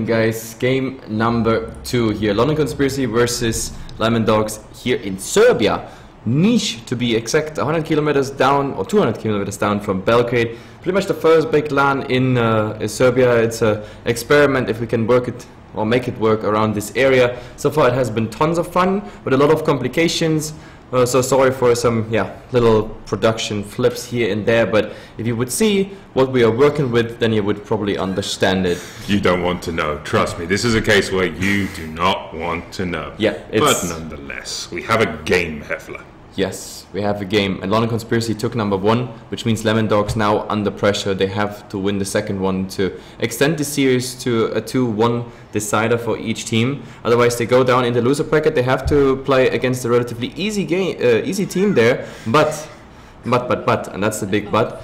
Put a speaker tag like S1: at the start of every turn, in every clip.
S1: guys, game number 2 here. London Conspiracy versus Lemon Dogs here in Serbia. Niche, to be exact, 100 kilometers down, or 200 kilometers down from Belgrade. Pretty much the first big LAN in Serbia. It's an experiment if we can work it or make it work around this area. So far it has been tons of fun, with a lot of complications. So sorry for some little production flips here and there, but if you would see what we are working with, then you would probably understand it.
S2: You don't want to know, trust me. This is a case where you do not want to know.
S1: Yeah,
S2: but nonetheless, we have a game, Hefla.
S1: Yes, we have a game, and London Conspiracy took number 1, which means Lemon Dogs now under pressure. They have to win the second one to extend the series to a 2-1 decider for each team. Otherwise, they go down in the loser bracket. They have to play against a relatively easy team there. But, and that's the big but.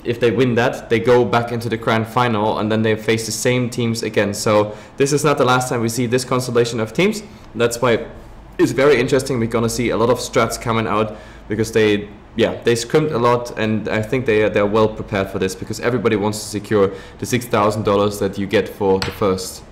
S1: If they win that, they go back into the grand final, and then they face the same teams again. So this is not the last time we see this constellation of teams. That's why it's very interesting. We're gonna see a lot of strats coming out because they scrimmed a lot, and I think they're well prepared for this because everybody wants to secure the $6,000 that you get for the first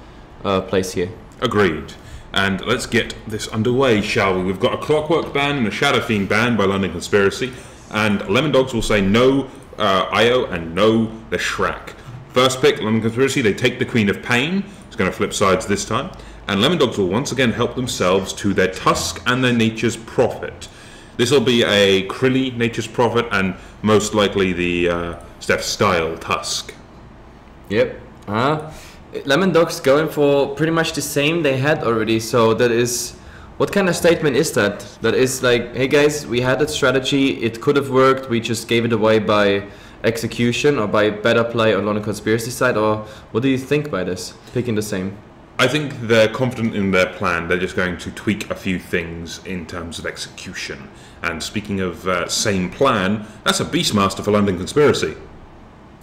S1: place here. Agreed.
S2: And let's get this underway, shall we? We've got a Clockwork ban and a Shadow Fiend ban by London Conspiracy, and Lemon Dogs will say no IO and no the Shrek. First pick, London Conspiracy, they take the Queen of Pain. It's going to flip sides this time. And Lemon Dogs will once again help themselves to their Tusk and their Nature's Prophet. This will be a Krilly Nature's Prophet and most likely the Steph Style Tusk.
S1: Yep. Lemon Dogs going for pretty much the same they had already. So that is, what kind of statement is that? That is like, hey guys, we had that strategy. It could have worked. We just gave it away by execution or by better play on London Conspiracy side. Or what do you think by this? Picking the same.
S2: I think they're confident in their plan. They're just going to tweak a few things in terms of execution. And speaking of same plan, that's a Beastmaster for London Conspiracy.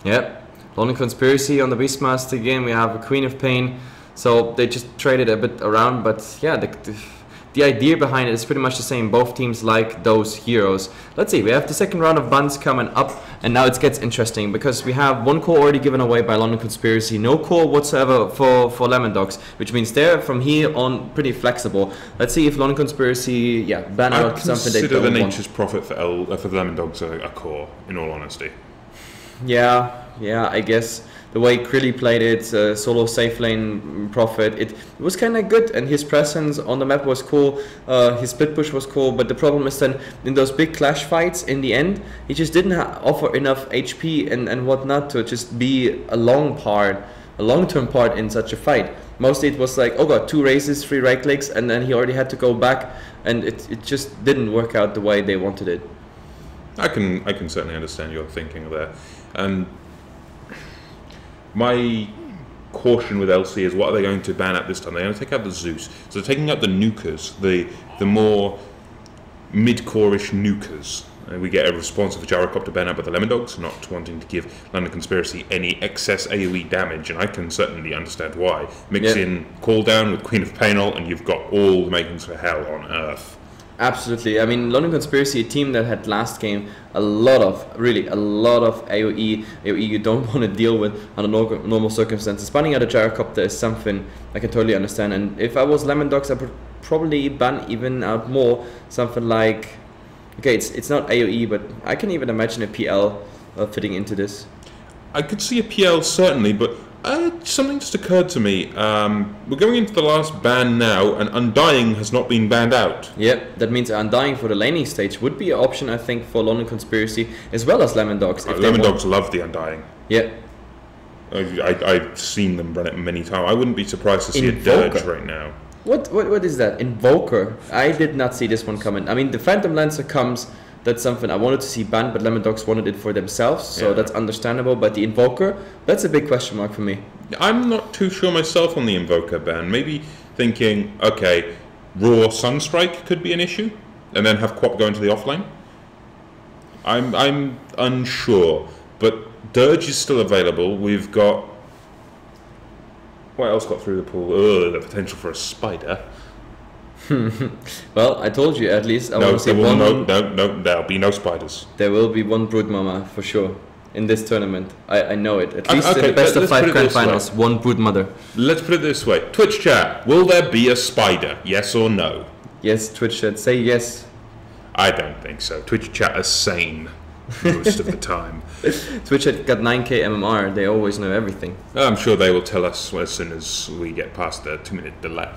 S1: Yep, London Conspiracy on the Beastmaster again. We have a Queen of Pain. So they just traded a bit around, but yeah, the idea behind it is pretty much the same. Both teams like those heroes. Let's see, we have the second round of buns coming up, and now it gets interesting because we have one core already given away by London Conspiracy, no core whatsoever for Lemon Dogs, which means they're from here on pretty flexible. Let's see if London Conspiracy ban out something they don't want.
S2: I consider the Nature's Prophet for the Lemon Dogs a core, in all honesty.
S1: Yeah, I guess. The way Krilly played it, solo safe lane Prophet, it was kind of good, and his presence on the map was cool, his split push was cool, but the problem is then in those big clash fights in the end, he just didn't offer enough HP and whatnot to just be a long-term part in such a fight. Mostly it was like, oh god, 2 races, 3 right clicks, and then he already had to go back, and it just didn't work out the way they wanted it.
S2: I can certainly understand your thinking there. And my caution with LC is, what are they going to ban out this time? They're going to take out the Zeus. So they're taking out the nukers, the more mid-core-ish nukers. We get a response of a gyrocopter ban out by the Lemon Dogs, not wanting to give London Conspiracy any excess AoE damage, and I can certainly understand why. Mix in Cooldown with Queen of Painal, and you've got all the makings for hell on Earth. Absolutely.
S1: I mean, London Conspiracy, a team that had last game a lot of AoE you don't want to deal with under normal circumstances. Banning out a gyrocopter is something I can totally understand, and if I was Lemon Dogs, I would probably ban even out more something like, okay, it's not AoE, but I can even imagine a PL fitting into this.
S2: I could see a PL certainly, but something just occurred to me. We're going into the last ban now, and Undying has not been banned out.
S1: Yep, that means Undying for the laning stage would be an option, I think, for London Conspiracy, as well as Lemon Dogs.
S2: Lemon Dogs love the Undying.
S1: Yep.
S2: I've seen them run it many times. I wouldn't be surprised to see a Dirge right now.
S1: What is that? Invoker? I did not see this one coming. I mean, the Phantom Lancer comes. That's something I wanted to see banned, but Lemon Dogs wanted it for themselves, so that's understandable. But the Invoker, that's a big question mark for me.
S2: I'm not too sure myself on the Invoker ban. Maybe thinking, okay, Raw Sunstrike could be an issue, and then have Quap go into the offlane. I'm unsure, but Dirge is still available. We've got, what else got through the pool? The potential for a Spider.
S1: Well, I told you, at least I want to see
S2: one. No, there'll be no spiders.
S1: There will be one Brood Mama for sure. in this tournament. I know it. At least
S2: Okay,
S1: in the best of
S2: let's
S1: 5
S2: put it
S1: grand
S2: this way.
S1: finals, one brood mother.
S2: Let's put it this way. Twitch chat, will there be a spider? Yes or no?
S1: Yes, Twitch chat, say yes.
S2: I don't think so. Twitch chat is sane most of the time.
S1: Twitch chat got 9k MMR, they always know everything.
S2: I'm sure they will tell us as soon as we get past the 2-minute delay.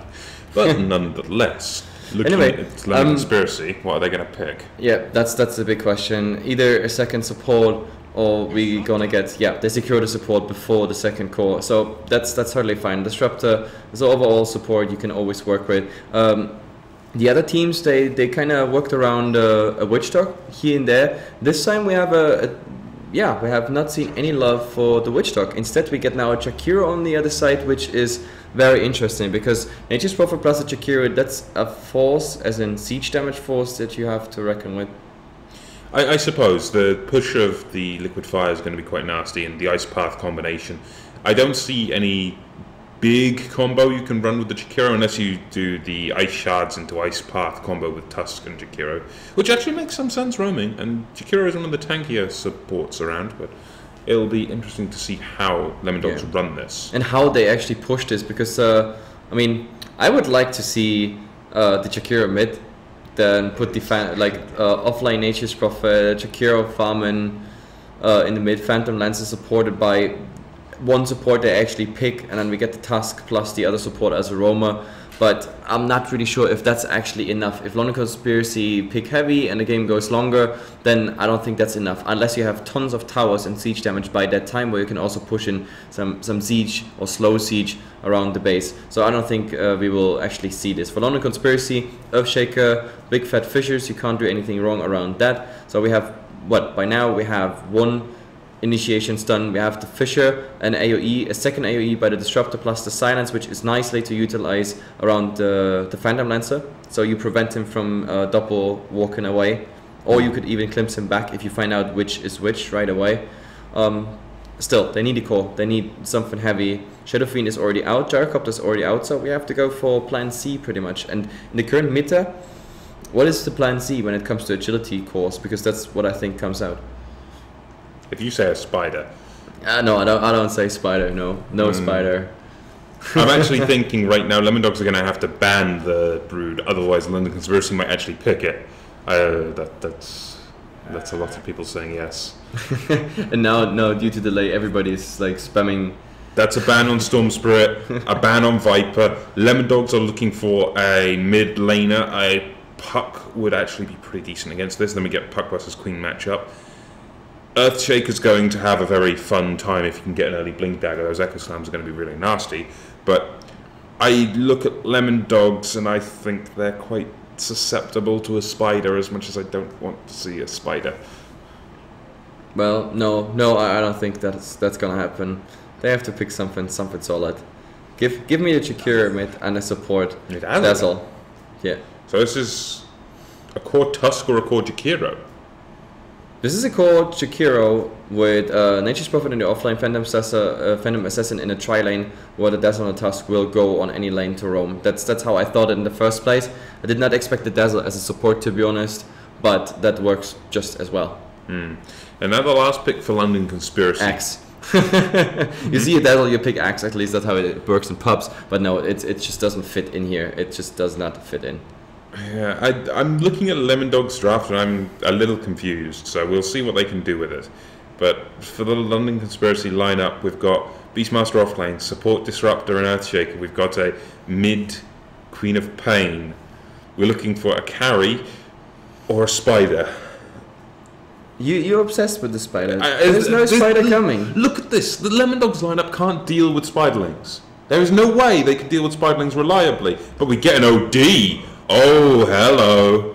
S2: But nonetheless, looking
S1: Anyway,
S2: at London Conspiracy, what are they going to pick?
S1: Yeah, that's the big question. Either a second support, or we gonna get, they secure the support before the second core. So that's totally fine. Disruptor is overall support you can always work with. The other teams, they kind of worked around a Witch Dog here and there. This time we have we have not seen any love for the Witch Dog. Instead, we get now a Jakiro on the other side, which is very interesting because Nature's Prophet plus a Jakiro, that's a force, as in siege damage force, that you have to reckon with.
S2: I suppose the push of the Liquid Fire is going to be quite nasty, and the Ice Path combination. I don't see any big combo you can run with the Jakiro unless you do the Ice Shards into Ice Path combo with Tusk and Jakiro, which actually makes some sense roaming, and Jakiro is one of the tankier supports around, but it'll be interesting to see how Lemon Dogs run this.
S1: And how they actually push this, because, I mean, I would like to see the Jakiro mid, then put the offline Nature's Prophet, Jakiro farming in the mid, Phantom Lancer supported by one support they actually pick, and then we get the Tusk plus the other support as a roamer. But I'm not really sure if that's actually enough. If London Conspiracy pick heavy and the game goes longer, then I don't think that's enough. Unless you have tons of towers and siege damage by that time, where you can also push in some siege or slow siege around the base. So I don't think we will actually see this. For London Conspiracy, Earthshaker, Big Fat Fissures, you can't do anything wrong around that. So we have, by now we have one initiations done. We have the Fissure, an AoE, a second AoE by the Disruptor plus the Silence, which is nicely to utilize around the Phantom Lancer. So you prevent him from double walking away, or you could even glimpse him back if you find out which is which right away. Still, they need a core. They need something heavy. Shadow Fiend is already out, Gyrocopter is already out, so we have to go for plan C pretty much. And in the current meta, what is the plan C when it comes to agility cores? Because that's what I think comes out.
S2: If you say a spider.
S1: No, I don't say spider. No spider.
S2: I'm actually thinking right now Lemon Dogs are going to have to ban the brood, otherwise London Conspiracy might actually pick it. That's a lot of people saying yes.
S1: And now due to delay, everybody's like spamming.
S2: That's a ban on Storm Spirit, a ban on Viper. Lemon Dogs are looking for a mid laner. A Puck would actually be pretty decent against this. Then we get Puck versus Queen matchup. Earthshaker's going to have a very fun time if you can get an early Blink Dagger. Those Echo Slams are going to be really nasty. But I look at Lemon Dogs and I think they're quite susceptible to a spider, as much as I don't want to see a spider.
S1: Well, no, I don't think that's going to happen. They have to pick something solid. Give me a Jakiro mid and a support. Dazzle. Yeah.
S2: So this is a core Tusk or a core Jakiro?
S1: This is a core Jakiro with Nature's Prophet in the offlane, Phantom Assassin in a tri-lane, where the Dazzle and the Tusk will go on any lane to roam. That's how I thought it in the first place. I did not expect the Dazzle as a support, to be honest, but that works just as well.
S2: And now the last pick for London Conspiracy.
S1: Axe. You see a Dazzle, you pick Axe, at least that's how it works in pubs, but no, it just doesn't fit in here. It just does not fit in.
S2: Yeah, I'm looking at Lemon Dog's draft and I'm a little confused, so we'll see what they can do with it. But for the London Conspiracy lineup, we've got Beastmaster offlane, support Disruptor and Earthshaker. We've got a mid Queen of Pain. We're looking for a carry or a spider.
S1: You're obsessed with the spider. There's no spider coming.
S2: Look at this. The Lemon Dogs lineup can't deal with spiderlings. There is no way they could deal with spiderlings reliably. But we get an OD. Oh, hello.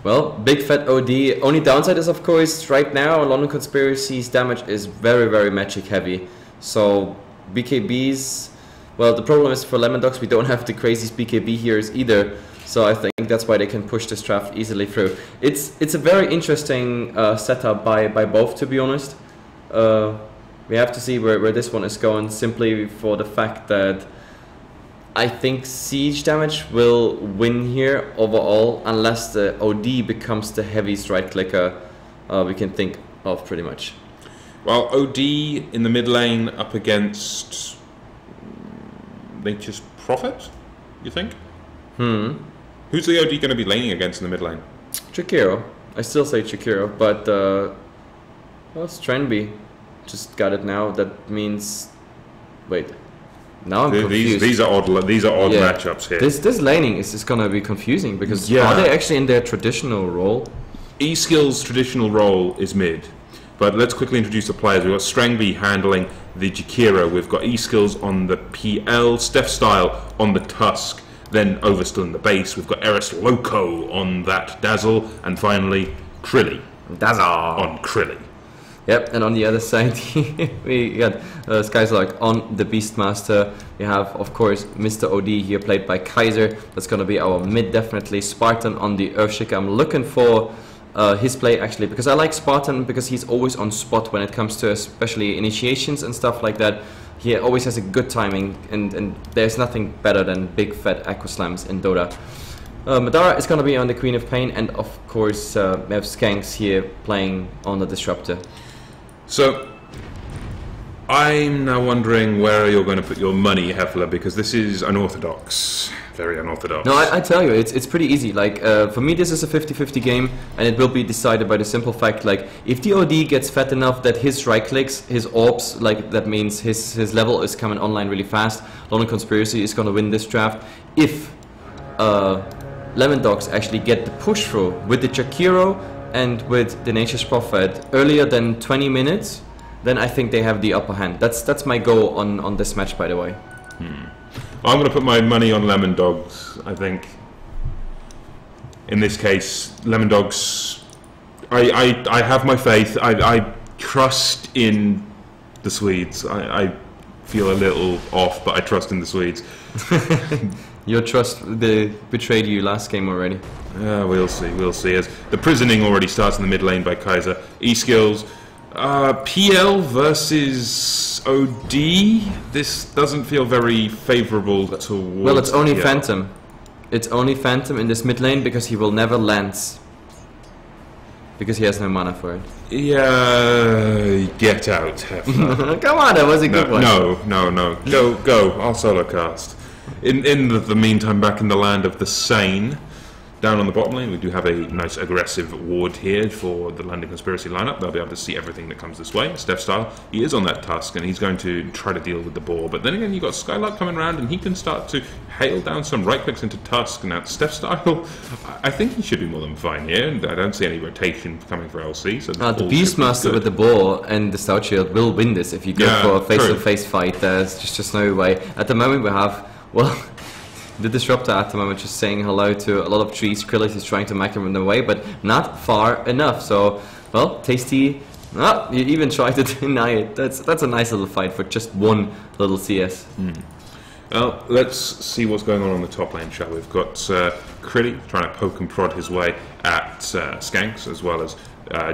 S1: Well, big fat OD. Only downside is, of course, right now London Conspiracy's damage is very, very magic heavy. So BKBs, well, the problem is for Lemon Dogs we don't have the craziest BKB heroes either. So I think that's why they can push this draft easily through. It's a very interesting setup by both, to be honest. We have to see where this one is going, simply for the fact that I think siege damage will win here overall, unless the OD becomes the heaviest right clicker we can think of, pretty much.
S2: Well, OD in the mid lane up against Nature's Prophet, you think? Who's the OD going to be laning against in the mid lane?
S1: Chikiro. I still say Chikiro, but well, Stranby just got it now. That means, wait, now I'm confused.
S2: These are odd
S1: Yeah.
S2: matchups here.
S1: This laning is just gonna be confusing because
S2: Yeah.
S1: are they actually in their traditional role?
S2: E-Skill's traditional role is mid, but let's quickly introduce the players. We've got Strangby handling the Jakiro. We've got E-Skills on the PL, Steph Style on the Tusk, then Overstill in the base. We've got Eris Loco on that Dazzle, and finally Krilly
S1: Dazzle
S2: on Krilly.
S1: Yep, and on the other side we got Skylark on the Beastmaster. We have, of course, Mr. OD here, played by Kaiser. That's gonna be our mid, definitely. Spartan on the Earthshaker. I'm looking for his play, actually, because I like Spartan because he's always on spot when it comes to especially initiations and stuff like that. He always has a good timing, and there's nothing better than big fat Aqua Slams in Dota. Madara is gonna be on the Queen of Pain, and of course we have Skanks here playing on the Disruptor.
S2: So, I'm now wondering where you're going to put your money, Hefla, because this is unorthodox. Very unorthodox.
S1: No, I tell you, it's pretty easy. Like, for me, this is a 50-50 game, and it will be decided by the simple fact, like, if the OD gets fat enough that his right clicks, his orbs, like, that means his level is coming online really fast, London Conspiracy is going to win this draft. If Lemon Dogs actually get the push through with the Jakiro and with the Nature's Prophet earlier than 20 minutes, then I think they have the upper hand. That's my goal on this match, by the way.
S2: I'm going to put my money on Lemon Dogs, I think. In this case, Lemon Dogs, I have my faith. I trust in the Swedes. I feel a little off, but I trust in the Swedes.
S1: Your trust, they betrayed you last game already.
S2: We'll see. As the prisoning already starts in the mid lane by Kaiser. E-Skills. PL versus OD. This doesn't feel very favourable towards.
S1: Well, it's only
S2: PL.
S1: Phantom. It's only Phantom in this mid lane because he will never lance. Because he has no mana for it.
S2: Yeah, get out, Hefla.
S1: Come on, that was a good one.
S2: No. Go. I'll solo cast. In the meantime, back in the land of the sane, down on the bottom lane, we do have a nice aggressive ward here for the London Conspiracy lineup. They'll be able to see everything that comes this way. Steph Style, he is on that Tusk, and he's going to try to deal with the boar. But then again, you've got Skylark coming around, and he can start to hail down some right clicks into Tusk. Now, Steph Style, I think he should be more than fine here, and I don't see any rotation coming for LC. So
S1: the Beastmaster with the boar and the Stout Shield will win this if you go for a face-to-face fight. There's just no way. At the moment, we have, well, the Disruptor at the moment just saying hello to a lot of trees. Krillus is trying to make him in the way, but not far enough. So, well, Tasty, you even tried to deny it. That's a nice little fight for just one little CS.
S2: Well, let's see what's going on the top lane, shall we? We've got Krilly trying to poke and prod his way at Skanks, as well as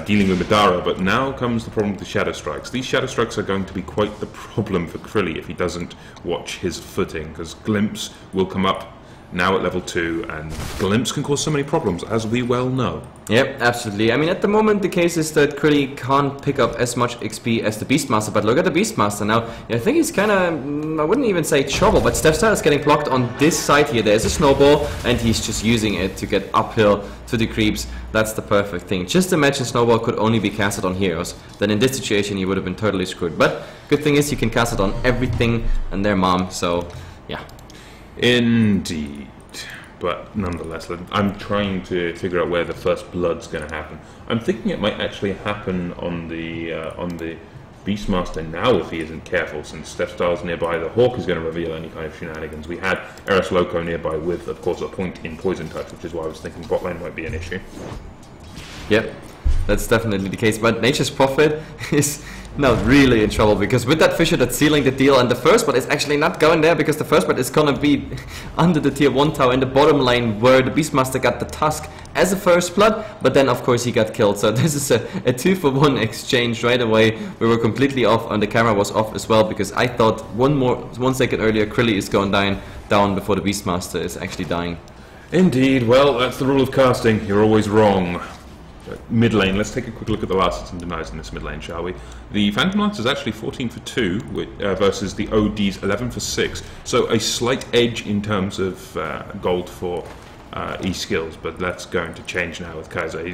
S2: dealing with Madara, but now comes the problem with the Shadow Strikes. These Shadow Strikes are going to be quite the problem for Krilly if he doesn't watch his footing, because Glimpse will come up now at level 2, and Glimpse can cause so many problems, as we well know.
S1: Yep, absolutely. I mean, at the moment, the case is that Krilly can't pick up as much XP as the Beastmaster, but look at the Beastmaster now. I think he's kind of, I wouldn't even say trouble, but Steph Style is getting blocked on this side here. There's a snowball, and he's just using it to get uphill to the creeps. That's the perfect thing. Just imagine Snowball could only be casted on heroes. Then in this situation, you would have been totally screwed. But good thing is you can cast it on everything and their mom, so yeah.
S2: Indeed. But nonetheless, I'm trying to figure out where the first blood's going to happen. I'm thinking it might actually happen on the Beastmaster now if he isn't careful, since Steph Style's nearby. The Hawk is going to reveal any kind of shenanigans. We had Eris Loco nearby with, of course, a point in Poison Touch, which is why I was thinking bot lane might be an issue.
S1: Yep, that's definitely the case. But Nature's Prophet is not really in trouble, because with that Fissure that's sealing the deal, and the first blood is actually not going there, because the first blood is gonna be under the tier 1 tower in the bottom lane where the Beastmaster got the Tusk as a first blood, but then of course he got killed. So this is a 2-for-1 exchange right away. We were completely off, and the camera was off as well, because I thought 1 second earlier Krilly is going down before the Beastmaster is actually dying.
S2: Indeed. Well, that's the rule of casting. You're always wrong. Mid lane, let's take a quick look at the last hits and denies in this mid lane, shall we? The Phantom Lance is actually 14 for 2 versus the OD's 11 for 6, so a slight edge in terms of gold for E-skills, but that's going to change now with Kaiser.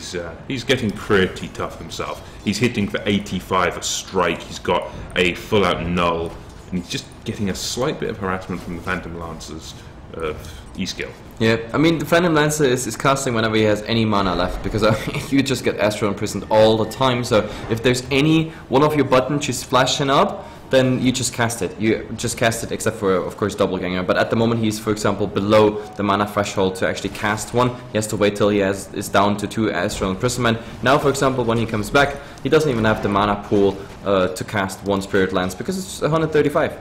S2: He's getting pretty tough himself. He's hitting for 85 a strike, he's got a full-out null, and he's just getting a slight bit of harassment from the Phantom Lancers of E-skill.
S1: Yeah, I mean, the Phantom Lancer is casting whenever he has any mana left, because you just get Astral imprisoned all the time, so if there's any one of your buttons just flashing up, then you just cast it. You just cast it, except for, of course, Doppelganger. But at the moment he's, for example, below the mana threshold to actually cast one. He has to wait till he is down to 2 Astral Imprisonment. Now, for example, when he comes back, he doesn't even have the mana pool to cast 1 Spirit Lance, because it's 135.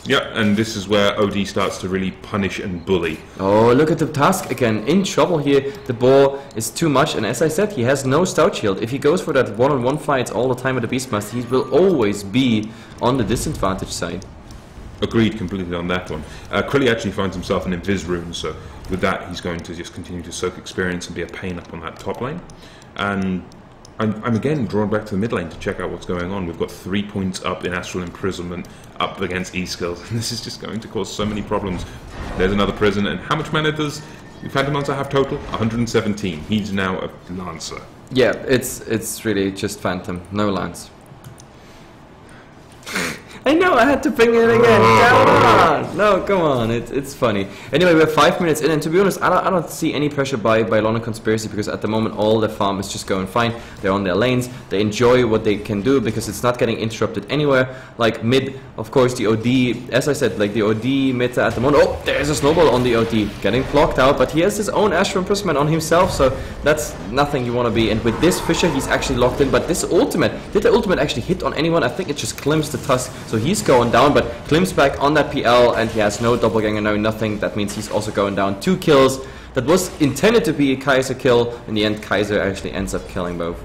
S2: Yeah, and this is where OD starts to really punish and bully.
S1: Oh, look at the task again. In trouble here. The boar is too much, and as I said, he has no stout shield. If he goes for that one-on-one fights all the time with the Beastmaster, he will always be on the disadvantage side.
S2: Agreed completely on that one. Krilly actually finds himself an Invis rune, so with that he's going to just continue to soak experience and be a pain up on that top lane. And I'm again drawn back to the mid lane to check out what's going on. We've got 3 points up in Astral Imprisonment up against E-skills, and this is just going to cause so many problems. There's another prison, and how much mana does the Phantom Lancer have total? 117. He's now a Lancer.
S1: Yeah, it's really just Phantom, no Lance. I know, I had to bring it again. Come on! No, come on, it's funny. Anyway, we're 5 minutes in, and to be honest, I don't see any pressure by London Conspiracy, because at the moment all their farm is just going fine. They're on their lanes, they enjoy what they can do because it's not getting interrupted anywhere. Like mid, of course, the OD, as I said, like the OD mid at the moment. Oh, there's a snowball on the OD, getting blocked out, but he has his own Astral Imprisonment on himself, so that's nothing you want to be. And with this Fisher, he's actually locked in, but this ultimate, did the ultimate actually hit on anyone? I think it just climbs the tusk. So he's going down, but Klim's back on that PL, and he has no Doppelganger, no nothing. That means he's also going down. 2 kills. That was intended to be a Kaiser kill. In the end, Kaiser actually ends up killing both.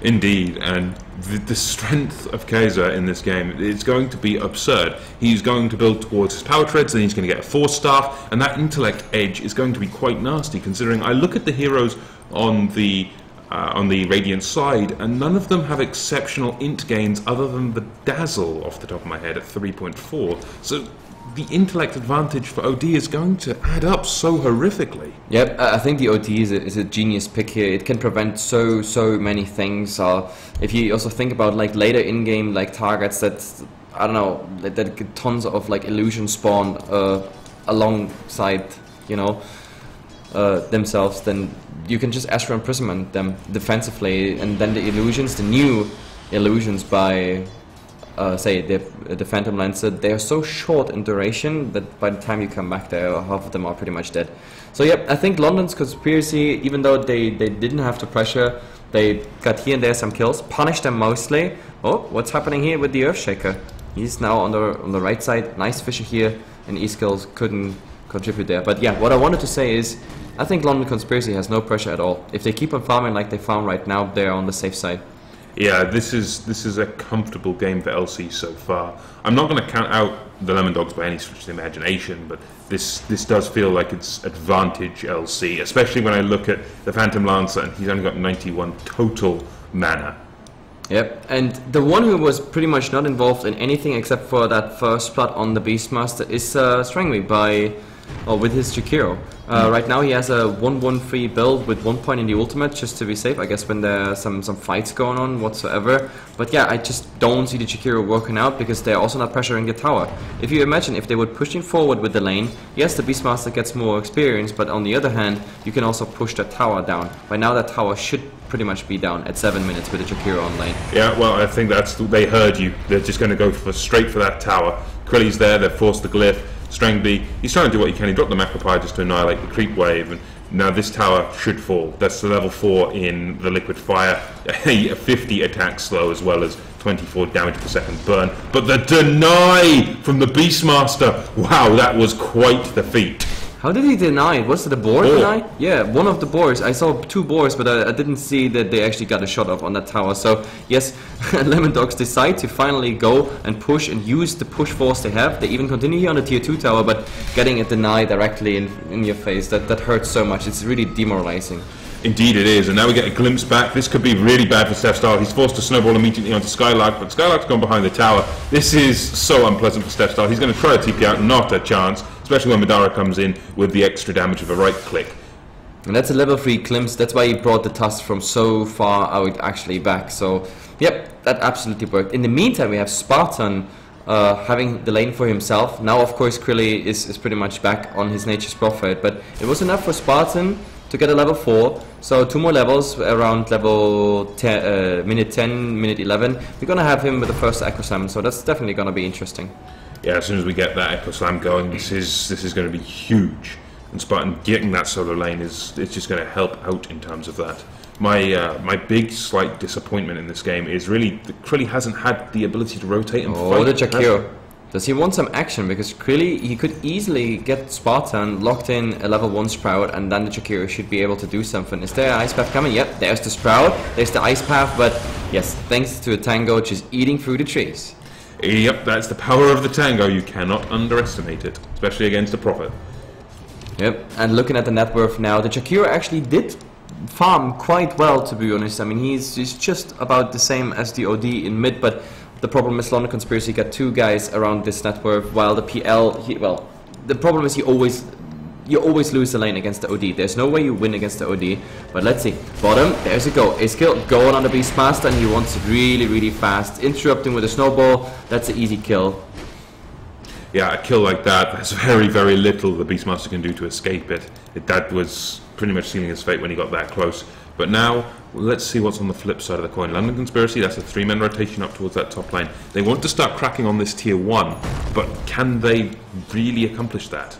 S2: Indeed, and the strength of Kaiser in this game is going to be absurd. He's going to build towards his power treads, and he's going to get a Force Staff, and that intellect edge is going to be quite nasty, considering I look at the heroes on the Radiant side, and none of them have exceptional int gains other than the Dazzle off the top of my head at 3.4. So the intellect advantage for OD is going to add up so horrifically. Yep,
S1: I think the OD is a genius pick here. It can prevent so many things. If you also think about like later in-game like targets that, I don't know, that get tons of like illusion spawn alongside, you know, themselves, then you can just Astral Imprisonment them defensively, and then the illusions, the new illusions by say the Phantom Lancer, they are so short in duration that by the time you come back there, half of them are pretty much dead. So yeah, I think London's Conspiracy, even though they didn't have to pressure, they got here and there some kills, punished them mostly. Oh, what's happening here with the Earthshaker? He's now on the right side. Nice Fisher here, and E-skills couldn't contribute there. But yeah, what I wanted to say is, I think London Conspiracy has no pressure at all. If they keep on farming like they farm right now, they're on the safe side.
S2: Yeah, this is a comfortable game for LC so far. I'm not going to count out the Lemon Dogs by any stretch of the imagination, but this does feel like it's advantage LC, especially when I look at the Phantom Lancer, and he's only got 91 total mana.
S1: Yep, and the one who was pretty much not involved in anything except for that first plot on the Beastmaster is Strangry with his Jakiro. Right now he has a 1-1-3 build with 1 point in the ultimate, just to be safe, I guess, when there are some fights going on whatsoever. But yeah, I just don't see the Jakiro working out, because they're also not pressuring the tower. If you imagine if they were pushing forward with the lane, yes, the Beastmaster gets more experience, but on the other hand, you can also push that tower down. By now that tower should pretty much be down at 7 minutes with the Jakiro on lane.
S2: Yeah, well, I think they heard you. They're just going to go straight for that tower. Krilly's there, they've forced the glyph. Strangby, he's trying to do what he can. He dropped the Macropie just to annihilate the creep wave, and now this tower should fall. That's the level 4 in the Liquid Fire, a 50 attack slow as well as 24 damage per second burn. But the deny from the Beastmaster, wow, that was quite the feat.
S1: How did he deny it? Was it a boar deny? Yeah, one of the boars. I saw 2 boars, but I didn't see that they actually got a shot up on that tower. So yes, Lemon Dogs decide to finally go and push and use the push force they have. They even continue here on the tier 2 tower, but getting a deny directly in your face, that hurts so much. It's really demoralizing.
S2: Indeed it is, and now we get a glimpse back. This could be really bad for Steph Style. He's forced to snowball immediately onto Skylark, but Skylark's gone behind the tower. This is so unpleasant for Steph Style. He's going to try to TP out, not a chance, especially when Madara comes in with the extra damage of a right click.
S1: And that's a level 3 glimpse. That's why he brought the Tusk from so far out actually back. So, yep, that absolutely worked. In the meantime, we have Spartan having the lane for himself. Now, of course, Krilly is pretty much back on his Nature's Prophet, but it was enough for Spartan to get a level 4. So 2 more levels around level 10, minute 10, minute 11. We're going to have him with the first Echo Slam, so that's definitely going to be interesting.
S2: Yeah, as soon as we get that Echo Slam going, this is going to be huge. And Spartan getting that solo lane it's just going to help out in terms of that. My big slight disappointment in this game is really that Krilly hasn't had the ability to rotate and fight.
S1: The Jakiro. Does he want some action? Because Krilly, he could easily get Spartan locked in a level 1 Sprout, and then the Jakiro should be able to do something. Is there an Ice Path coming? Yep, there's the Sprout, there's the Ice Path, but yes, thanks to a Tango just eating through the trees.
S2: Yep, that's the power of the Tango. You cannot underestimate it, especially against a Prophet.
S1: Yep, and looking at the net worth now, the Jakiro actually did farm quite well, to be honest. I mean, he's just about the same as the OD in mid, but the problem is London Conspiracy got 2 guys around this net worth, while the PL, the problem is you always lose the lane against the OD. There's no way you win against the OD, but let's see. Bottom, there's a go. Ace kill, going on the Beastmaster, and he wants it really, really fast. Interrupting with a snowball, that's an easy kill.
S2: Yeah, a kill like that, there's very, very little the Beastmaster can do to escape it. That was pretty much sealing his fate when he got that close. But now, let's see what's on the flip side of the coin. London Conspiracy, that's a 3-man rotation up towards that top lane. They want to start cracking on this tier 1, but can they really accomplish that?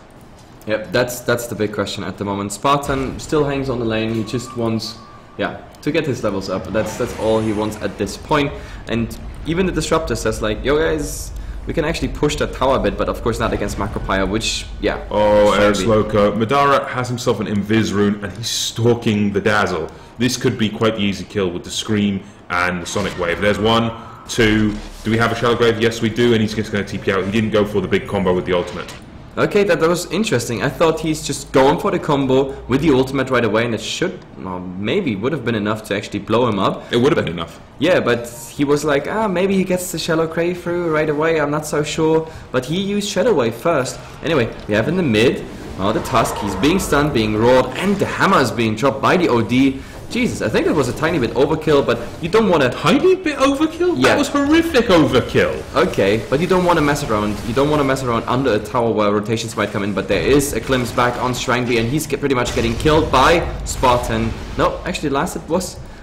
S1: Yep, that's the big question at the moment. Spartan still hangs on the lane. He just wants, to get his levels up. That's all he wants at this point. And even the Disruptor says like, yo guys, we can actually push that tower a bit, but of course not against Macropyre, which,
S2: Oh, Eric's Loco. Madara has himself an Invis rune, and he's stalking the Dazzle. This could be quite the easy kill with the Scream and the Sonic Wave. There's 1, 2. Do we have a Shallow Grave? Yes, we do, and he's just going to TP out. He didn't go for the big combo with the ultimate.
S1: Okay, that was interesting. I thought he's just going for the combo with the ultimate right away, and it should, maybe would have been enough to actually blow him up.
S2: It would have been enough.
S1: Yeah, but he was like, maybe he gets the Shallow Grave through right away, I'm not so sure. But he used Shadow Wave first. Anyway, we have in the mid, the Tusk, he's being stunned, being roared, and the hammer is being dropped by the OD. Jesus, I think it was a tiny bit overkill, but you don't want to...
S2: Tiny bit overkill?
S1: Yeah.
S2: That was horrific overkill.
S1: Okay, but you don't want to mess around. You don't want to mess around under a tower where rotations might come in, but there is a glimpse back on Strangly, and he's pretty much getting killed by Spartan. No, actually last it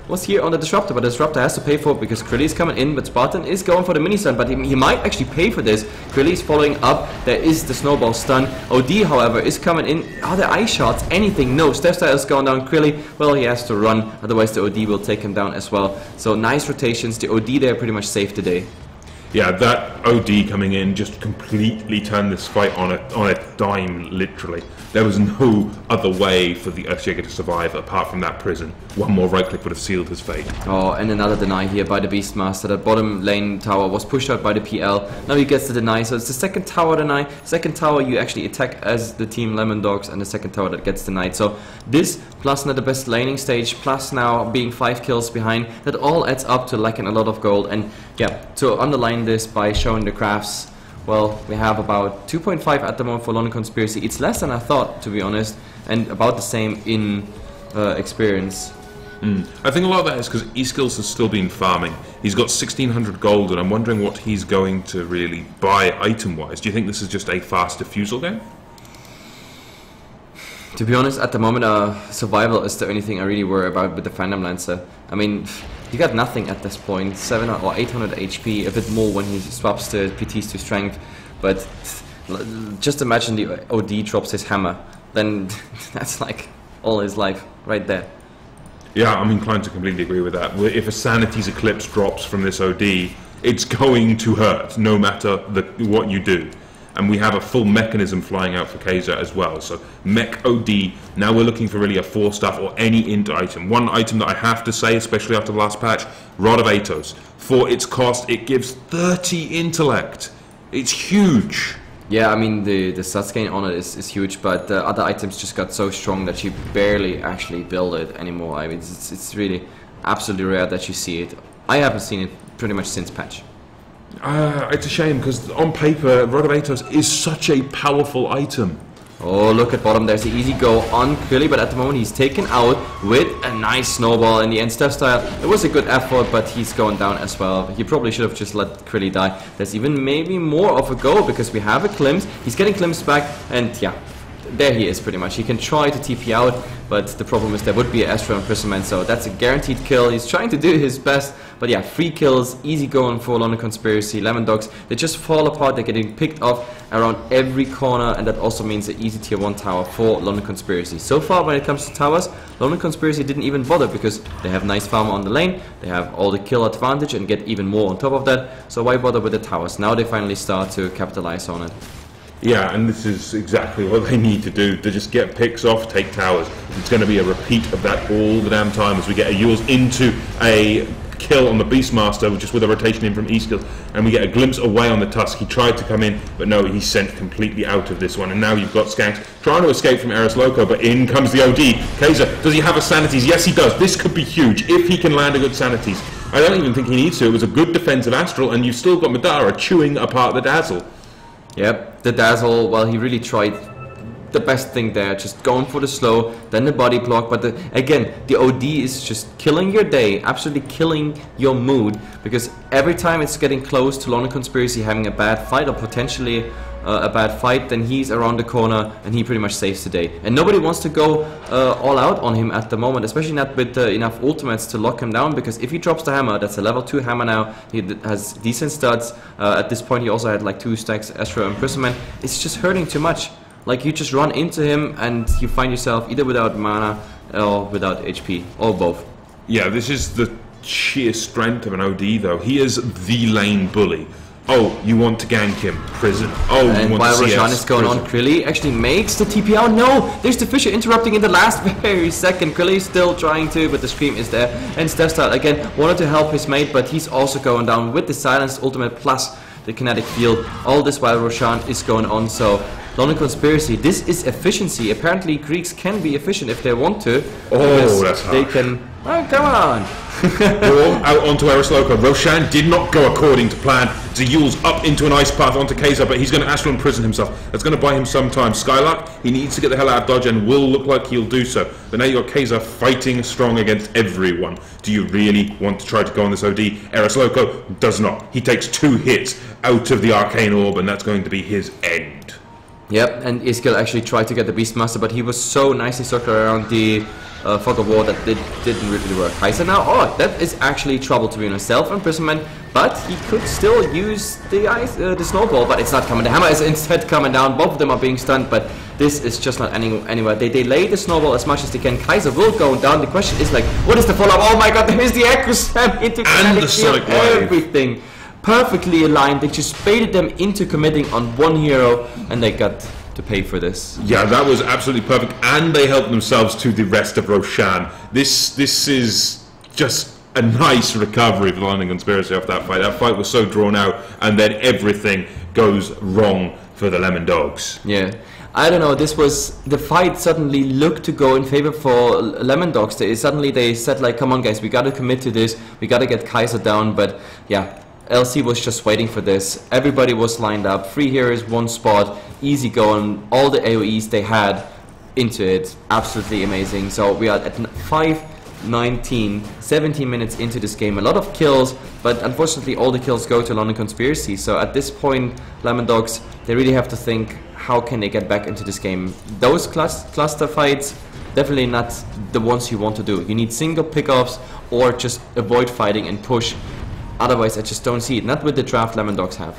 S1: was here on the Disruptor, but the Disruptor has to pay for it because Krilly is coming in, but Spartan is going for the mini-stun, but he might actually pay for this. Krilly is following up, there is the snowball stun. OD, however, is coming in. Are there ice shots? Anything? No, Stephstar is going down. Krilly, well, he has to run, otherwise the OD will take him down as well. So nice rotations, the OD there pretty much saved the day.
S2: Yeah, that OD coming in just completely turned this fight on a dime, literally. There was no other way for the Earthshaker to survive apart from that prison. 1 more right click would have sealed his fate. Oh,
S1: and another deny here by the Beastmaster. That bottom lane tower was pushed out by the PL. Now he gets the deny, so it's the second tower deny. Second tower you actually attack as the team Lemon Dogs, and the second tower that gets denied. So this, plus not the best laning stage, plus now being 5 kills behind, that all adds up to lacking a lot of gold. And yeah, to underline this by showing the graphs, well, we have about 2.5 at the moment for London Conspiracy. It's less than I thought, to be honest, and about the same in experience.
S2: I think a lot of that is because eSkills has still been farming. He's got 1600 gold, and I'm wondering what he's going to really buy item-wise. Do you think this is just a fast defusal game?
S1: To be honest, at the moment, survival is the only thing I really worry about with the Phantom Lancer. I mean, you got nothing at this point, 700 or 800 HP, a bit more when he swaps the PTs to strength, but just imagine the OD drops his hammer, then that's like all his life right there.
S2: Yeah, I'm inclined to completely agree with that. If a Sanity's Eclipse drops from this OD, it's going to hurt, no matter what you do. And we have a full mechanism flying out for Kaiser as well. So Mech OD, now we're looking for really a 4-staff or any int item. One item that I have to say, especially after the last patch, Rod of Atos. For its cost, it gives 30 intellect. It's huge.
S1: Yeah, I mean the stats gain on it is huge, but the other items just got so strong that you barely actually build it anymore. I mean, it's really absolutely rare that you see it. I haven't seen it pretty much since patch.
S2: It's a shame because on paper, Rod of Atos is such a powerful item.
S1: Oh, look at bottom. There's the easy go on Krilly, but at the moment he's taken out with a nice snowball in the end. Steph style, it was a good effort, but he's going down as well. He probably should have just let Krilly die. There's even maybe more of a go because we have a glimpse. He's getting glimpsed back, and yeah, there he is pretty much. He can try to TP out, but the problem is there would be an Astral Imprisonment, so that's a guaranteed kill. He's trying to do his best, but yeah, 3 kills, easy going for London Conspiracy. Lemondogs, they just fall apart. They're getting picked off around every corner, and that also means an easy tier 1 tower for London Conspiracy. So far, when it comes to towers, London Conspiracy didn't even bother because they have nice farm on the lane, they have all the kill advantage and get even more on top of that, so why bother with the towers? Now they finally start to capitalize on it.
S2: Yeah, and this is exactly what they need to do, to just get picks off, take towers. It's going to be a repeat of that all the damn time as we get a Yules into a kill on the Beastmaster, just with a rotation in from E-Skills, and we get a glimpse away on the Tusk. He tried to come in, but no, he's sent completely out of this one, and now you've got Skanks trying to escape from Eris Loco, but in comes the OD. Kaiser, does he have a Sanities? Yes, he does. This could be huge if he can land a good Sanities. I don't even think he needs to. It was a good defensive Astral, and you've still got Madara chewing apart the Dazzle.
S1: Yep, the Dazzle, well, he really tried the best thing there, just going for the slow, then the body block, but again, the OD is just killing your day, absolutely killing your mood, because every time it's getting close to London Conspiracy having a bad fight, or potentially a bad fight, then he's around the corner and he pretty much saves the day. And nobody wants to go all out on him at the moment, especially not with enough ultimates to lock him down, because if he drops the hammer, that's a level 2 hammer now, he has decent stats. At this point he also had like 2 stacks Astral Imprisonment. It's just hurting too much. Like, you just run into him and you find yourself either without mana or without HP, or both.
S2: Yeah, this is the sheer strength of an OD though. He is the lane bully. Oh, you want to gank him? Prison. Oh,
S1: and
S2: you want
S1: while
S2: to CS?
S1: Roshan is going on, Krilly actually makes the TP out. No! There's the Fisher interrupting in the last very second. Krilly still trying to, but the Scream is there. And Stephstyle again wanted to help his mate, but he's also going down with the Silenced Ultimate plus the Kinetic Field. All this while Roshan is going on, so London Conspiracy, this is efficiency. Apparently Greeks can be efficient if they want to.
S2: Oh, that's harsh.
S1: They can... Oh, come on!
S2: Out onto Eris Loco. Roshan did not go according to plan. Yules up into an ice path onto Kaiser, but he's going to Astral Imprison himself. That's going to buy him some time. Skylark, he needs to get the hell out of dodge and will look like he'll do so. But now you've got Kaiser fighting strong against everyone. Do you really want to try to go on this OD? Eris Loco does not. He takes 2 hits out of the Arcane Orb, and that's going to be his end.
S1: Yep, and Iskil actually tried to get the Beastmaster, but he was so nicely circled around the fog of war that it didn't really work. Kaiser now, oh, that is actually trouble to be honest. Self-imprisonment, but he could still use the snowball, but it's not coming. The hammer is instead coming down. Both of them are being stunned, but this is just not anywhere. They delay the snowball as much as they can. Kaiser will go down. The question is like, what is the follow-up? Oh my god, there's the Echo Slam into
S2: and the Sonic Wave.
S1: Everything perfectly aligned. They just baited them into committing on one hero, and they got to pay for this.
S2: Yeah, that was absolutely perfect, and they helped themselves to the rest of Roshan. This is just a nice recovery for the London Conspiracy off that fight. That fight was so drawn out, and then everything goes wrong for the Lemon Dogs.
S1: Yeah. I don't know, this was, the fight suddenly looked to go in favor for Lemon Dogs. Suddenly they said like, come on guys, we gotta commit to this, we gotta get Kaiser down, but yeah, LC was just waiting for this. Everybody was lined up, 3 heroes, 1 spot, easy going, all the AoEs they had into it, absolutely amazing. So we are at 5:19, 17 minutes into this game, a lot of kills, but unfortunately all the kills go to London Conspiracy. So at this point, Lemon Dogs, they really have to think, how can they get back into this game? Those cluster fights, definitely not the ones you want to do. You need single pickoffs or just avoid fighting and push. Otherwise, I just don't see it. Not with the draft Lemon Dogs have.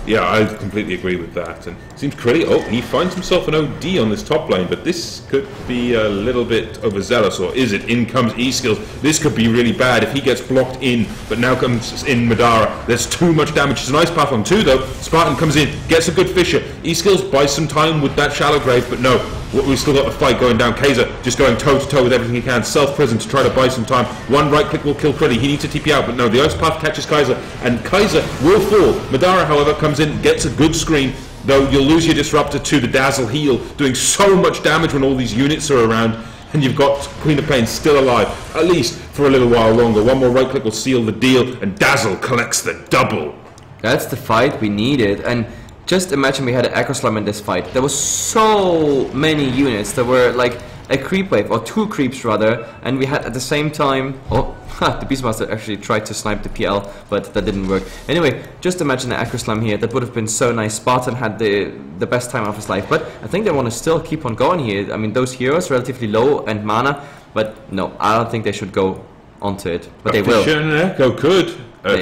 S2: Yeah, I completely agree with that. And it seems pretty. Oh, he finds himself an OD on this top lane, but this could be a little bit overzealous, or is it? In comes E-Skills. This could be really bad if he gets blocked in, but now comes in Madara. There's too much damage. It's a nice path on 2 though. Spartan comes in, gets a good Fisher. E-Skills buys some time with that shallow grave, but no. We've still got the fight going down. Kaiser just going toe-to-toe with everything he can. Self-prison to try to buy some time. 1 right click will kill Krilly. He needs to TP out, but no, the ice path catches Kaiser, and Kaiser will fall. Madara, however, comes in, gets a good screen. though you'll lose your Disruptor to the Dazzle heal, doing so much damage when all these units are around, and you've got Queen of Pain still alive, at least for a little while longer. One more right click will seal the deal, and Dazzle collects the double.
S1: That's the fight we needed, and just imagine we had an Echo Slam in this fight. There was so many units. There were like a creep wave, or 2 creeps rather, and we had at the same time... Oh, the Beastmaster actually tried to snipe the PL, but that didn't work. Anyway, just imagine an Echo Slam here. That would have been so nice. Spartan had the best time of his life, but I think they want to still keep on going here. I mean, those heroes relatively low and mana, but no, I don't think they should go onto it. But they will.
S2: Fisher and an Echo could.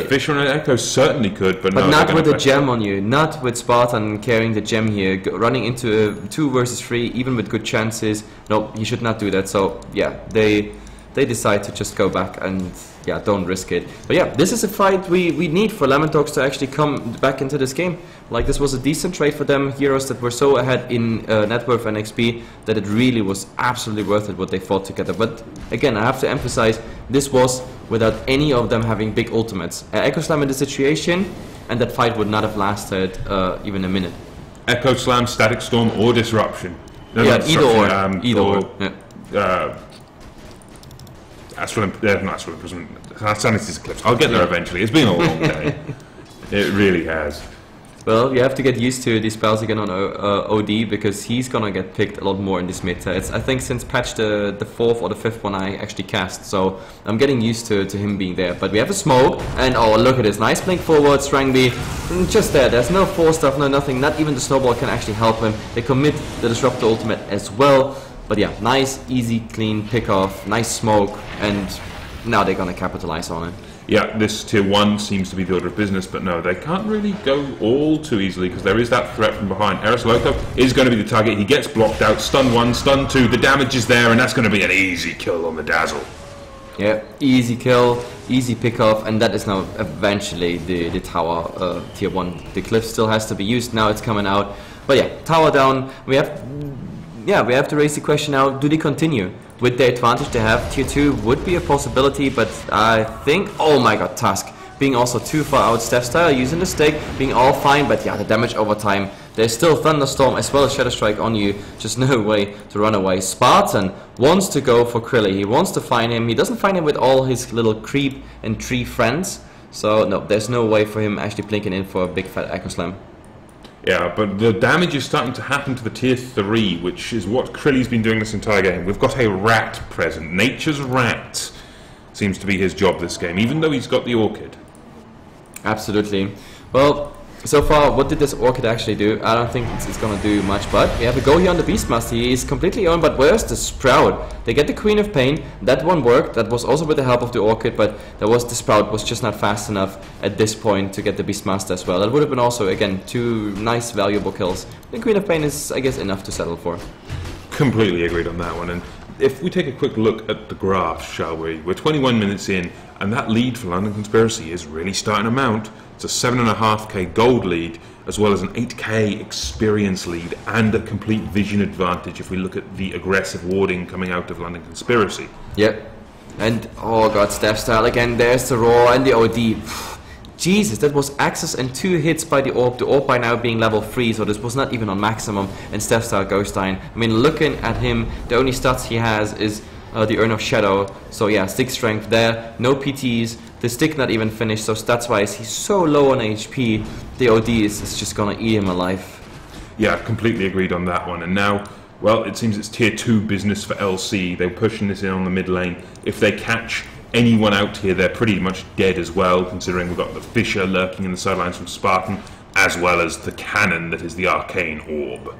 S2: Fisher and an Echo certainly could, but no,
S1: not with a gem on you. Not with Spartan carrying the gem here, running into a 2 versus 3, even with good chances. No, you should not do that. So yeah, they decide to just go back and yeah, don't risk it. But yeah, this is a fight we need for Lemon Dogs to actually come back into this game. Like, this was a decent trade for them. Heroes that were so ahead in net worth and XP that it really was absolutely worth it what they fought together. But again, I have to emphasize, this was without any of them having big ultimates. Echo Slam in the situation, and that fight would not have lasted even a minute.
S2: Echo Slam, Static Storm, or Disruption. No,
S1: yeah, either or. Either or. Yeah.
S2: Astral Imprisonment. Sanity's Eclipse. I'll get there eventually. It's been a long day. It really has.
S1: Well, you have to get used to these spells again on OD, because he's gonna get picked a lot more in this meta. It's, I think, since patch the 4th or the 5th one I actually cast, so I'm getting used to him being there. But we have a smoke, and oh, look at this, nice blink forward, Strangby, just there. There's no force stuff, no nothing, not even the snowball can actually help him. They commit the Disruptor ultimate as well. But yeah, nice, easy, clean pick off, nice smoke, and now they're gonna capitalize on it.
S2: Yeah, this tier 1 seems to be the order of business, but no, they can't really go all too easily because there is that threat from behind. Eris Loco is going to be the target. He gets blocked out. Stun 1, stun 2. The damage is there, and that's going to be an easy kill on the Dazzle.
S1: Yeah, easy kill, easy pick off, and that is now eventually the tower tier 1. The cliff still has to be used. Now it's coming out. But yeah, tower down. We have to raise the question now, do they continue? With the advantage they have, tier 2 would be a possibility, but I think, oh my god, Tusk being also too far out, Steph Style using the stick, being all fine, but yeah, the damage over time. There's still Thunderstorm as well as Shadow Strike on you, just no way to run away. Spartan wants to go for Krilly, he wants to find him, he doesn't find him with all his little creep and tree friends, so no, there's no way for him actually blinking in for a big fat Echo Slam.
S2: Yeah, but the damage is starting to happen to the tier 3, which is what Krilly's been doing this entire game. We've got a rat present. Nature's rat seems to be his job this game, even though he's got the Orchid.
S1: Absolutely. Well, so far, what did this Orchid actually do? I don't think it's gonna do much, but we have a go here on the Beastmaster. He is completely on, but where's the Sprout? They get the Queen of Pain. That one worked. That was also with the help of the Orchid, but the Sprout was just not fast enough at this point to get the Beastmaster as well. That would have been also, again, 2 nice, valuable kills. The Queen of Pain is, I guess, enough to settle for.
S2: Completely agreed on that one. And if we take a quick look at the graph, shall we? We're 21 minutes in, and that lead for London Conspiracy is really starting to mount. It's a 7.5k gold lead, as well as an 8k experience lead, and a complete vision advantage if we look at the aggressive warding coming out of London Conspiracy.
S1: Yep. And, oh god, Steph Style again, there's the Roar and the OD. Jesus, that was access and 2 hits by the orb by now being level 3, so this was not even on maximum, and Steph Style goes down. I mean, looking at him, the only stats he has is the Urn of Shadow, so yeah, stick strength there, no PTs, the stick not even finished, so stats wise he's so low on HP, the OD is just gonna eat him alive.
S2: Yeah, completely agreed on that one. And now, well, it seems it's tier 2 business for LC. They're pushing this in on the mid lane. If they catch anyone out here, they're pretty much dead as well, considering we've got the Fisher lurking in the sidelines from Spartan, as well as the cannon that is the Arcane Orb.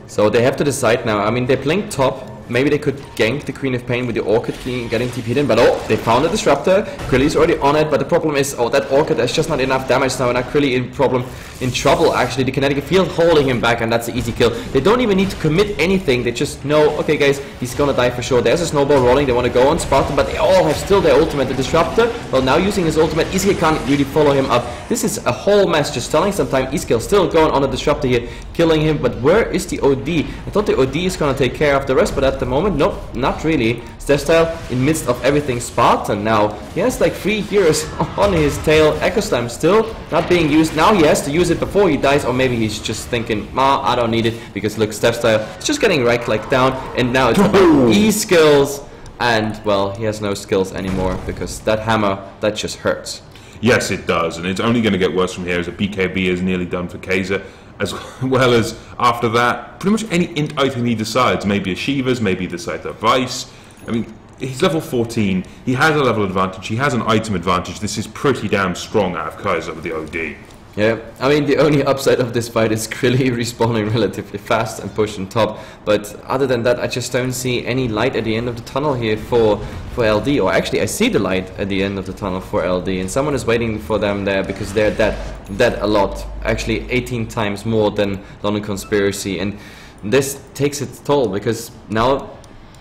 S1: So they have to decide now. I mean, they blink top. Maybe they could gank the Queen of Pain with the Orchid getting TP'd in, but oh, they found a Disruptor. Krilly's already on it, but the problem is, oh, that Orchid has just not enough damage now, and now Krilly in trouble, actually. The Kinetic Field holding him back, and that's the easy kill. They don't even need to commit anything. They just know, okay, guys, he's gonna die for sure. There's a snowball rolling. They want to go on Spartan, but they all have still their ultimate. The Disruptor, well, now using his ultimate, Iskill can't really follow him up. This is a whole mess. Just telling some time. Iskill still going on the Disruptor here, killing him, but where is the OD? I thought the OD is gonna take care of the rest, but that the moment? Nope, not really. Style in midst of everything. Spartan now, he has like 3 years on his tail. Echo Slam still not being used. Now he has to use it before he dies, or maybe he's just thinking, I don't need it, because look, Style is just getting right clicked down, and now it's about E skills, and well, he has no skills anymore, because that hammer, that just hurts.
S2: Yes, it does, and it's only going to get worse from here as a BKB is nearly done for Kaiser, as well as after that, pretty much any int item he decides, maybe a Shiva's, maybe the Scyther Vice. I mean, he's level 14, he has a level advantage, he has an item advantage. This is pretty damn strong out of Kaiser with the OD.
S1: Yeah, I mean, the only upside of this fight is Krilly respawning relatively fast and pushing top, but other than that, I just don't see any light at the end of the tunnel here for LD, or actually I see the light at the end of the tunnel for LD, and someone is waiting for them there because they're dead a lot, actually 18 times more than London Conspiracy, and this takes its toll, because now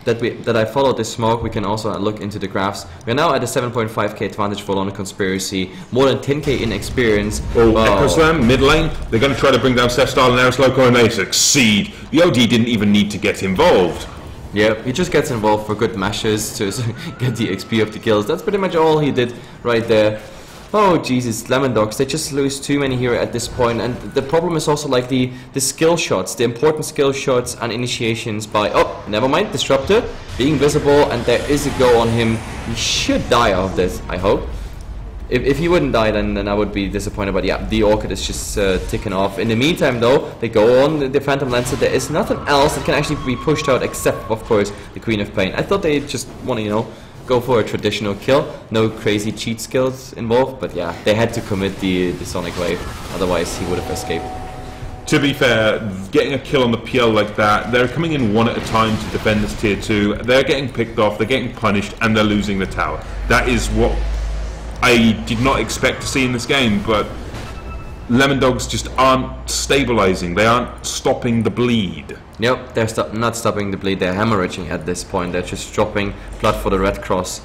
S1: that I followed this smoke, we can also look into the graphs. We're now at a 7.5k advantage for London Conspiracy, more than 10k in experience.
S2: Echo Slam, mid lane, they're going to try to bring down Style and Eris Loco, and they succeed. The OD didn't even need to get involved.
S1: Yeah, he just gets involved for good mashes to get the XP of the kills. That's pretty much all he did right there. Oh Jesus, Lemondogs, they just lose too many here at this point, and the problem is also like the skill shots, the important skill shots and initiations by, oh, never mind, Disruptor, being visible, and there is a go on him. He should die of this, I hope. If he wouldn't die, then I would be disappointed, but yeah, the Orchid is just ticking off. In the meantime though, they go on the Phantom Lancer, there is nothing else that can actually be pushed out except, of course, the Queen of Pain. I thought they just want to, you know, go for a traditional kill, no crazy cheat skills involved, but yeah, they had to commit the Sonic Wave, otherwise he would have escaped.
S2: To be fair, getting a kill on the PL like that, they're coming in one at a time to defend this tier 2, they're getting picked off, they're getting punished, and they're losing the tower. That is what I did not expect to see in this game, but Lemondogs just aren't stabilizing, they aren't stopping the bleed.
S1: Nope, they're not stopping the bleed, they're hemorrhaging at this point, they're just dropping blood for the Red Cross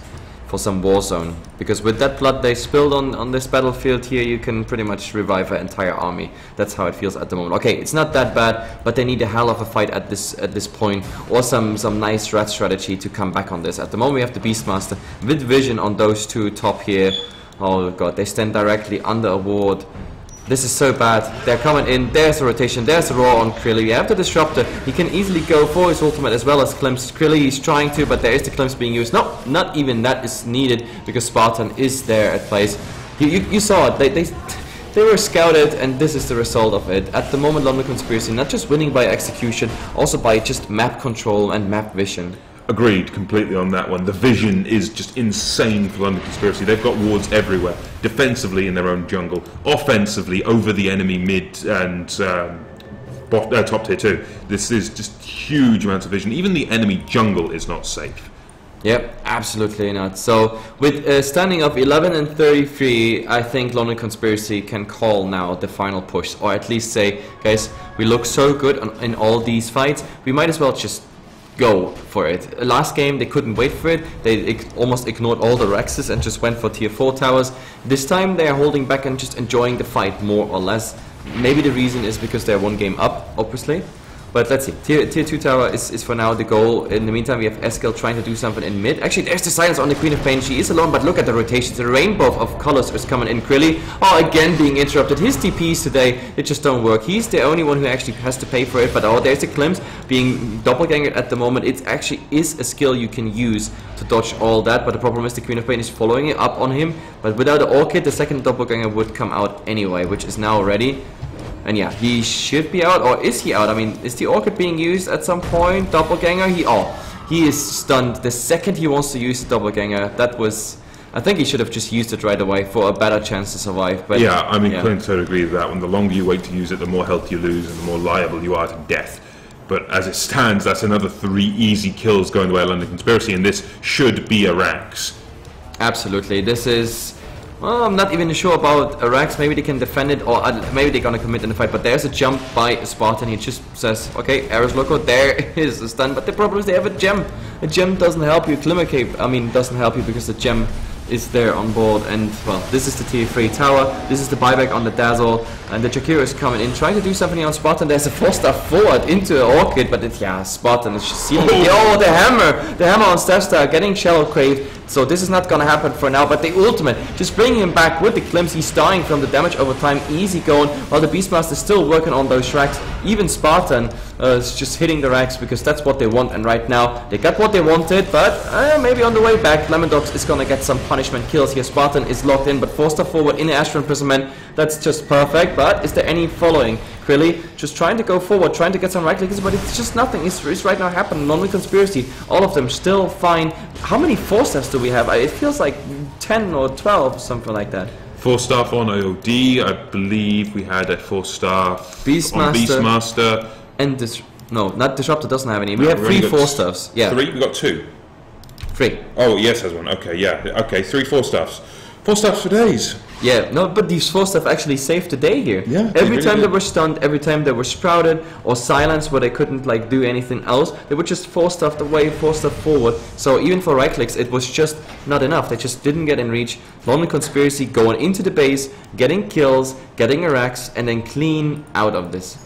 S1: for some war zone. Because with that blood they spilled on this battlefield here, you can pretty much revive an entire army. That's how it feels at the moment. Okay, it's not that bad, but they need a hell of a fight at this point, or some nice rat strategy to come back on this. At the moment we have the Beastmaster with vision on those two top here. Oh god, they stand directly under a ward. This is so bad. They're coming in. There's a rotation. There's a roar on Krilly. We have the Disruptor. He can easily go for his ultimate as well as Klims. Krilly is trying to, but there is the Klims being used. No, not even that is needed because Spartan is there at place. You saw it. They were scouted, and this is the result of it. At the moment, London Conspiracy not just winning by execution, also by just map control and map vision.
S2: Agreed completely on that one. The vision is just insane for London Conspiracy. They've got wards everywhere, defensively in their own jungle, offensively over the enemy mid and top tier 2. This is just huge amounts of vision. Even the enemy jungle is not safe.
S1: Yep, absolutely not. So with standing up 11 and 33, I think London Conspiracy can call now the final push, or at least say, guys, we look so good in all these fights, we might as well just go for it. Last game they couldn't wait for it, they almost ignored all the Rexes and just went for tier 4 towers. This time they are holding back and just enjoying the fight more or less. Maybe the reason is because they're one game up, obviously. But let's see, tier 2 tower is for now the goal. In the meantime we have Eskel trying to do something in mid. Actually there's the silence on the Queen of Pain, she is alone, but look at the rotations, the rainbow of colors is coming in. Krilly, oh, again being interrupted. His TPs today, it just don't work. He's the only one who actually has to pay for it, but oh, there's the Klims being doppelganger at the moment. It actually is a skill you can use to dodge all that, but the problem is the Queen of Pain is following it up on him, but without the Orchid the second doppelganger would come out anyway, which is now ready. And yeah, he should be out, or is he out? I mean, is the Orchid being used at some point? Doppelganger? He is stunned the second he wants to use the Doppelganger. That was, I think he should have just used it right away for a better chance to survive. But
S2: yeah, I mean, yeah. Couldn't totally agree with that one. The longer you wait to use it, the more health you lose and the more liable you are to death. But as it stands, that's another 3 easy kills going the way of London Conspiracy, and this should be a Rax.
S1: Absolutely, this is... Well, I'm not even sure about Arax. Maybe they can defend it, or maybe they're gonna commit in the fight. But there's a jump by Spartan. He just says, "Okay, Eris Loco, there is a stun." But the problem is they have a gem. A gem doesn't help you. Glimmer Cape, I mean, doesn't help you because the gem is there on board, and well, this is the tier 3 tower, this is the buyback on the Dazzle, and the Jakiro is coming in, trying to do something on Spartan. There's a 4-star forward into Orchid, but Spartan is just seeing the hammer on Stephstar, getting Shallow Crave. So this is not gonna happen for now, but the ultimate, just bringing him back with the Glimpse. He's dying from the damage over time, easy going, while the Beastmaster is still working on those racks. Even Spartan is just hitting the racks because that's what they want, and right now they got what they wanted, but maybe on the way back, Lemondogs is gonna get some punishment kills here. Spartan is locked in, but 4-star forward in the Astral Imprisonment, that's just perfect, but is there any following? Crilly just trying to go forward, trying to get some right clicks, but it's just nothing. It's right now happening. Lonely Conspiracy, all of them still fine. How many 4-stars do we have? It feels like 10 or 12, something like that.
S2: 4-star on IOD, I believe we had a 4-star on Beastmaster.
S1: And no, not Disruptor doesn't have any. We have 3 4-stars. Yeah.
S2: 3? We got 2.
S1: 3.
S2: Oh, yes, has one. Okay, yeah. Okay, 3 4-stars. 4-stars for days.
S1: Yeah, no, but these 4-stars actually saved the day here.
S2: Yeah,
S1: every time they were stunned, every time they were sprouted or silenced where they couldn't like do anything else, they were just 4-starred away, 4-starred forward. So even for right clicks, it was just not enough. They just didn't get in reach. Lonely Conspiracy going into the base, getting kills, getting Iraqs, and then clean out of this.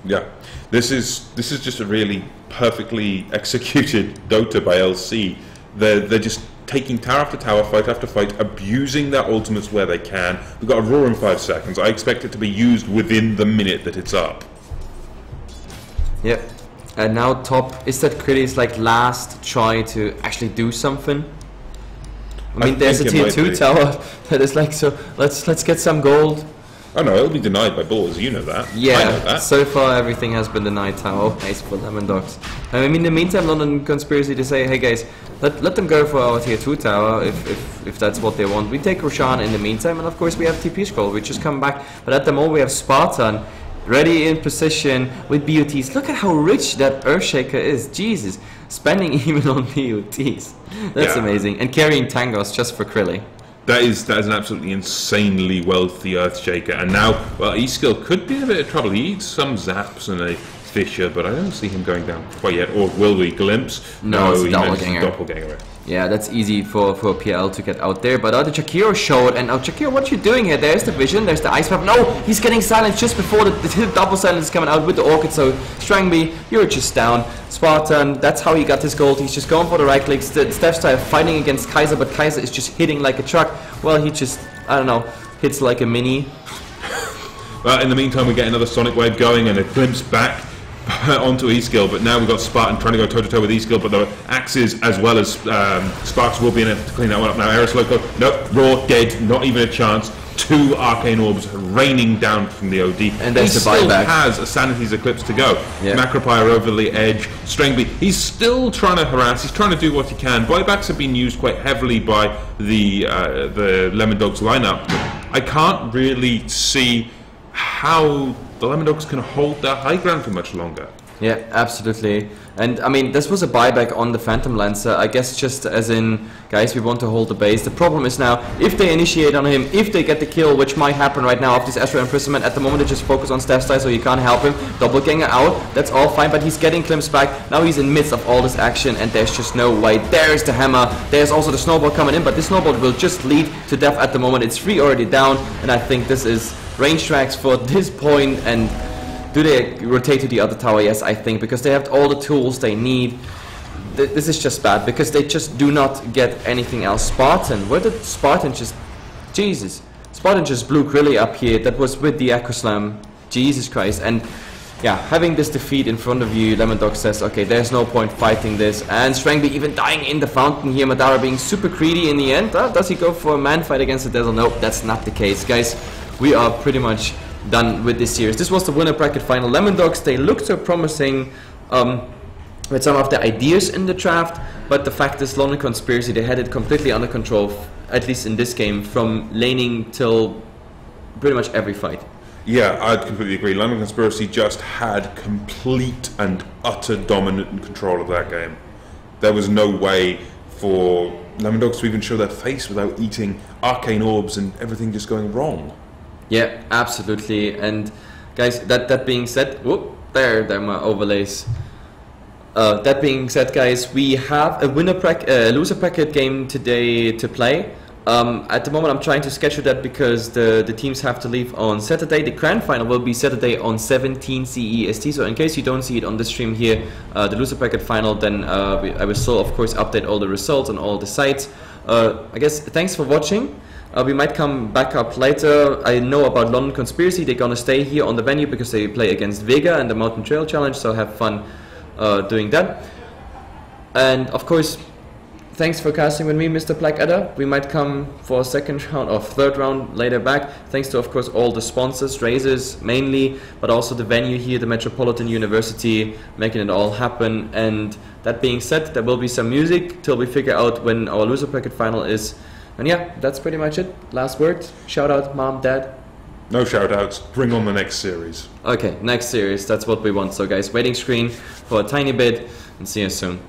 S2: Yeah, this is just a really perfectly executed Dota by LC. They're just taking tower after tower, fight after fight, abusing their ultimates where they can. We've got a roar in 5 seconds. I expect it to be used within the minute that it's up.
S1: Yep. And now top is that Critty's like last try to actually do something. I mean, there's a tier 2 tower that is like, so let's get some gold.
S2: Oh no, it'll be denied by balls, you know that.
S1: Yeah,
S2: I know that.
S1: So far everything has been denied tower. Nice for Lemondogs. I mean, in the meantime, London Conspiracy to say, hey guys, let them go for our tier 2 tower if that's what they want. We take Roshan in the meantime, and of course we have TP Scroll, we just come back. But at the moment we have Spartan ready in position with BOTs. Look at how rich that Earthshaker is. Jesus, spending even on BOTs. That's amazing. And carrying Tangos just for Crilly.
S2: That is an absolutely insanely wealthy Earthshaker, and now, well, E-Skill could be in a bit of trouble. He eats some zaps and a Fisher, but I don't see him going down quite yet. Or will we? Glimpse?
S1: No, it's
S2: he
S1: Doppelganger. Yeah, that's easy for PL to get out there. But the Jakiro showed, and Jakiro, what you doing here? There's the vision, there's the ice map. No, he's getting silenced just before the double silence is coming out with the Orchid. So Strangby, you're just down. Spartan, that's how he got his gold. He's just going for the right clicks. The Stephstar fighting against Kaiser, but Kaiser is just hitting like a truck. Well, he just, I don't know, hits like a mini.
S2: Well, in the meantime, we get another Sonic Wave going and a glimpse back onto E-Skill, but now we've got Spartan trying to go toe-to-toe with E-Skill, but the axes as well as Sparks will be in it to clean that one up now. Eris Loco, nope, Raw, dead, not even a chance. 2 Arcane Orbs raining down from the OD.
S1: And there's
S2: he
S1: the buyback.
S2: Still has a Sanity's Eclipse to go. Yeah. Macropire over the edge. Strangby, he's still trying to harass, he's trying to do what he can. Buybacks have been used quite heavily by the Lemondogs lineup. I can't really see how the Lemondogs can hold their high ground for much longer.
S1: Yeah, absolutely. And I mean, this was a buyback on the Phantom Lancer. I guess just as in, guys, we want to hold the base. The problem is now, if they initiate on him, if they get the kill, which might happen right now after this Astral Imprisonment, at the moment they just focus on Stephstar, so you can't help him. Doppelganger out, that's all fine, but he's getting glimpsed back. Now he's in midst of all this action, and there's just no way. There's the hammer, there's also the snowball coming in, but this snowball will just lead to death at the moment. It's 3 already down, and I think this is range tracks for this point. And do they rotate to the other tower? Yes, I think, because they have all the tools they need. This is just bad, because they just do not get anything else. Spartan, where did Spartan just... Jesus. Spartan just blew Crilly up here. That was with the Echo Slam. Jesus Christ. And yeah, having this defeat in front of you, Lemondog says, okay, there's no point fighting this. And Strangby even dying in the fountain here. Madara being super greedy in the end. Does he go for a man fight against the Dazzle? Nope, that's not the case. Guys, we are pretty much done with this series. This was the winner bracket final. Lemondogs, they looked so promising with some of the ideas in the draft, but the fact is, Lonely Conspiracy, they had it completely under control, at least in this game, from laning till pretty much every fight.
S2: Yeah, I'd completely agree. Lonely Conspiracy just had complete and utter dominant control of that game. There was no way for Lemondogs to even show their face without eating Arcane Orbs and everything just going wrong. Yeah,
S1: absolutely. And guys, that being said, whoop, there are my overlays. That being said, guys, we have a loser bracket game today to play. At the moment I'm trying to schedule that because the teams have to leave on Saturday. The grand final will be Saturday on 17 CEST, so in case you don't see it on the stream here, the loser bracket final, then I will still of course update all the results on all the sites. I guess thanks for watching. We might come back up later. I know about London Conspiracy, they're gonna stay here on the venue because they play against Vega and the Mountain Trail Challenge, so have fun doing that. And of course, thanks for casting with me, Mr. Blakadder. We might come for a second round or third round later back. Thanks to, of course, all the sponsors, Razors mainly, but also the venue here, the Metropolitan University, making it all happen. And that being said, there will be some music till we figure out when our loser bracket final is. And yeah, that's pretty much it. Last word. Shout out, mom, dad.
S2: No shout outs. Bring on the next series.
S1: Okay, next series. That's what we want. So guys, waiting screen for a tiny bit and see you soon.